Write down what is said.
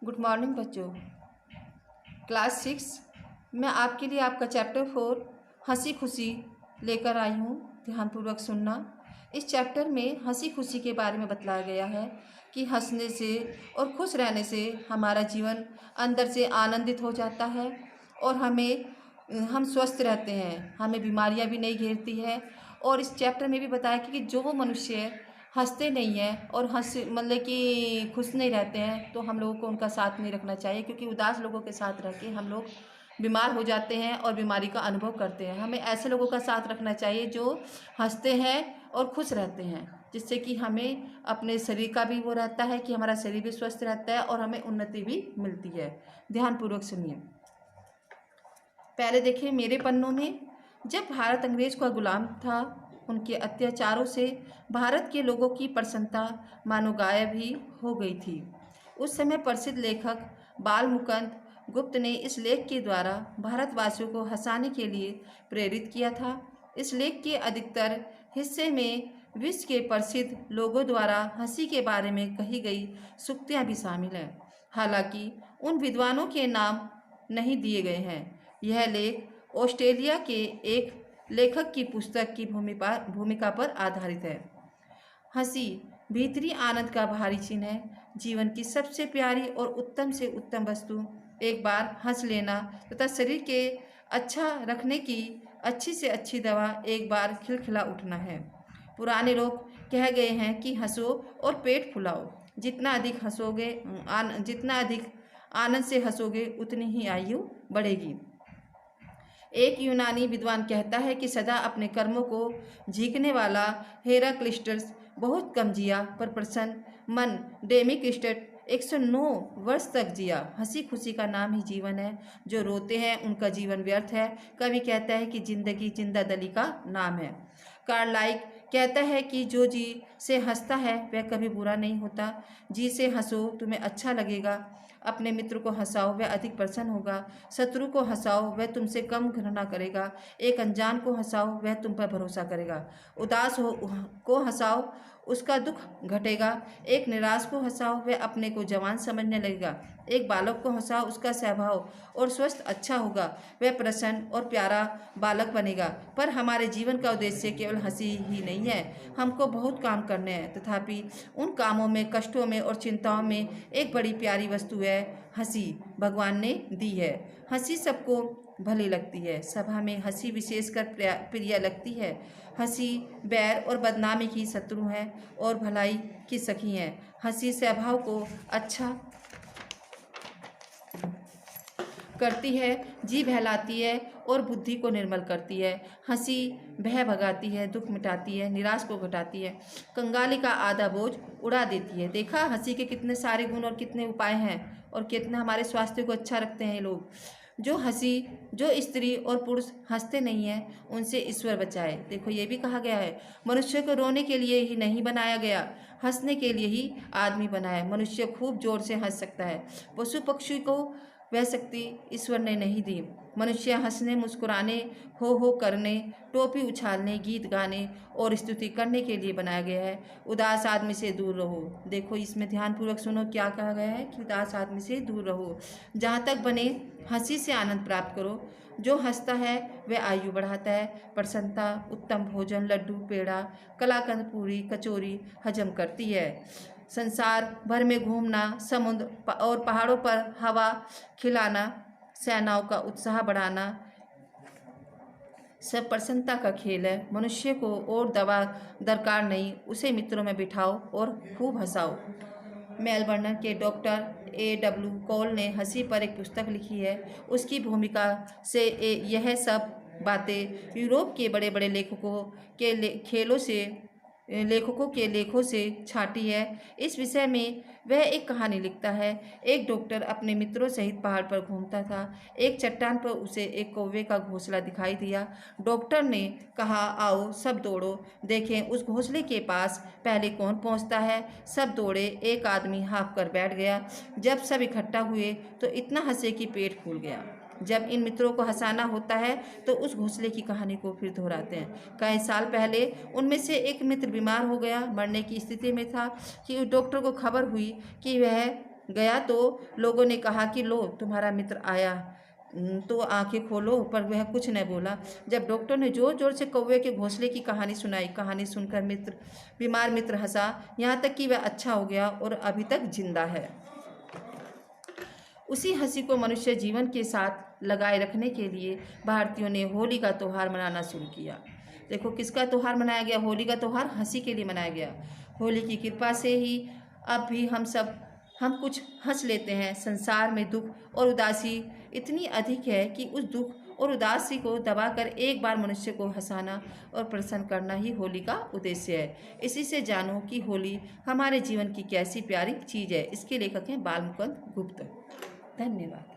Good morning बच्चों। Class 6 मैं आपके लिए आपका चैप्टर 4 हंसी खुशी लेकर आई हूँ। ध्यानपूर्वक सुनना। इस चैप्टर में हंसी खुशी के बारे में बतलाया गया है कि हंसने से और खुश रहने से हमारा जीवन अंदर से आनंदित हो जाता है और हम स्वस्थ रहते हैं, हमें बीमारियां भी नहीं घेरती है। और इस चैप्टर में भी बताया कि जो मनुष्य हंसते नहीं हैं और मतलब कि खुश नहीं रहते हैं तो हम लोगों को उनका साथ नहीं रखना चाहिए, क्योंकि उदास लोगों के साथ रह के हम लोग बीमार हो जाते हैं और बीमारी का अनुभव करते हैं। हमें ऐसे लोगों का साथ रखना चाहिए जो हंसते हैं और खुश रहते हैं, जिससे कि हमें अपने शरीर का भी वो रहता है कि हमारा शरीर भी स्वस्थ रहता है और हमें उन्नति भी मिलती है। ध्यानपूर्वक सुनिए। पहले देखिए मेरे पन्नों में, जब भारत अंग्रेज का गुलाम था, उनके अत्याचारों से भारत के लोगों की प्रसन्नता मानो गायब ही हो गई थी। उस समय प्रसिद्ध लेखक बाल मुकुंद गुप्त ने इस लेख के द्वारा भारतवासियों को हंसाने के लिए प्रेरित किया था। इस लेख के अधिकतर हिस्से में विश्व के प्रसिद्ध लोगों द्वारा हंसी के बारे में कही गई सूक्तियाँ भी शामिल हैं। हालांकि उन विद्वानों के नाम नहीं दिए गए हैं। यह लेख ऑस्ट्रेलिया के एक लेखक की पुस्तक की भूमिका पर आधारित है। हंसी भीतरी आनंद का भारी चिन्ह है। जीवन की सबसे प्यारी और उत्तम से उत्तम वस्तु एक बार हंस लेना तथा शरीर के अच्छा रखने की अच्छी से अच्छी दवा एक बार खिलखिला उठना है। पुराने लोग कह गए हैं कि हंसो और पेट फुलाओ। जितना अधिक आनंद से हंसोगे उतनी ही आयु बढ़ेगी। एक यूनानी विद्वान कहता है कि सदा अपने कर्मों को झीकने वाला हेराक्लिटस बहुत कम जिया, पर प्रसन्न मन डेमीक्रिटस 109 वर्ष तक जिया। हंसी खुशी का नाम ही जीवन है। जो रोते हैं उनका जीवन व्यर्थ है। कवि कहता है कि जिंदगी जिंदा दली का नाम है। कार्लाइल कहता है कि जो जी से हंसता है वह कभी बुरा नहीं होता। जी से हंसो, तुम्हें अच्छा लगेगा। अपने मित्र को हंसाओ, वह अधिक प्रसन्न होगा। शत्रु को हंसाओ, वह तुमसे कम घृणा करेगा। एक अनजान को हंसाओ, वह तुम पर भरोसा करेगा। उदास को हंसाओ, उसका दुख घटेगा। एक निराश को हंसाओ, वह अपने को जवान समझने लगेगा। एक बालक को हंसाओ, उसका स्वभाव और स्वस्थ अच्छा होगा, वह प्रसन्न और प्यारा बालक बनेगा। पर हमारे जीवन का उद्देश्य केवल हंसी ही नहीं है। हमको बहुत काम करने हैं, तथापि उन कामों में, कष्टों में और चिंताओं में एक बड़ी प्यारी वस्तु है हंसी, भगवान ने दी है। हंसी सबको भली लगती है। सभा में हंसी विशेषकर प्रिय लगती है। हंसी बैर और बदनामी की शत्रु है और भलाई की सखी है। हंसी स्वभाव को अच्छा करती है, जी बहलाती है और बुद्धि को निर्मल करती है। हंसी भय भगाती है, दुख मिटाती है, निराश को घटाती है, कंगाली का आधा बोझ उड़ा देती है। देखा हंसी के कितने सारे गुण और कितने उपाय हैं और कितना हमारे स्वास्थ्य को अच्छा रखते हैं लोग। जो स्त्री और पुरुष हंसते नहीं हैं उनसे ईश्वर बचाए। देखो ये भी कहा गया है, मनुष्य को रोने के लिए ही नहीं बनाया गया, हंसने के लिए ही आदमी बनाया। मनुष्य खूब जोर से हंस सकता है, पशु पक्षी को वह शक्ति ईश्वर ने नहीं दी। मनुष्य हंसने, मुस्कुराने, हो करने, टोपी उछालने, गीत गाने और स्तुति करने के लिए बनाया गया है। उदास आदमी से दूर रहो। देखो इसमें ध्यानपूर्वक सुनो क्या कहा गया है कि उदास आदमी से दूर रहो। जहाँ तक बने हंसी से आनंद प्राप्त करो। जो हंसता है वह आयु बढ़ाता है। प्रसन्नता उत्तम भोजन, लड्डू, पेड़ा, कलाकंद, पूरी, कचौरी हजम करती है। संसार भर में घूमना, समुद्र और पहाड़ों पर हवा खिलाना, सेनाओं का उत्साह बढ़ाना सब प्रसन्नता का खेल है। मनुष्य को और दवा दरकार नहीं, उसे मित्रों में बिठाओ और खूब हंसाओ। मेलबर्न के डॉक्टर A.W. कॉल ने हंसी पर एक पुस्तक लिखी है। उसकी भूमिका से यह सब बातें यूरोप के बड़े बड़े लेखकों के लेखों से छाटी है। इस विषय में वह एक कहानी लिखता है। एक डॉक्टर अपने मित्रों सहित पहाड़ पर घूमता था। एक चट्टान पर उसे एक कौवे का घोंसला दिखाई दिया। डॉक्टर ने कहा, आओ सब दौड़ो, देखें उस घोंसले के पास पहले कौन पहुंचता है। सब दौड़े। एक आदमी हाँफ कर बैठ गया। जब सब इकट्ठा हुए तो इतना हंसे कि पेट फूल गया। जब इन मित्रों को हंसाना होता है तो उस घोंसले की कहानी को फिर दोहराते हैं। कई साल पहले उनमें से एक मित्र बीमार हो गया, मरने की स्थिति में था कि उस डॉक्टर को खबर हुई कि वह गया तो लोगों ने कहा कि लो तुम्हारा मित्र आया, तो आंखें खोलो, पर वह कुछ न बोला। जब डॉक्टर ने जोर जोर से कौवे के घोंसले की कहानी सुनाई, कहानी सुनकर बीमार मित्र हंसा, यहाँ तक कि वह अच्छा हो गया और अभी तक जिंदा है। उसी हंसी को मनुष्य जीवन के साथ लगाए रखने के लिए भारतीयों ने होली का त्यौहार मनाना शुरू किया। देखो किसका त्यौहार मनाया गया? होली का त्यौहार हंसी के लिए मनाया गया। होली की कृपा से ही अब भी हम कुछ हंस लेते हैं। संसार में दुख और उदासी इतनी अधिक है कि उस दुख और उदासी को दबाकर एक बार मनुष्य को हंसाना और प्रसन्न करना ही होली का उद्देश्य है। इसी से जानो कि होली हमारे जीवन की कैसी प्यारी चीज़ है। इसके लेखक हैं बाल मुकुंद गुप्त। धन्यवाद।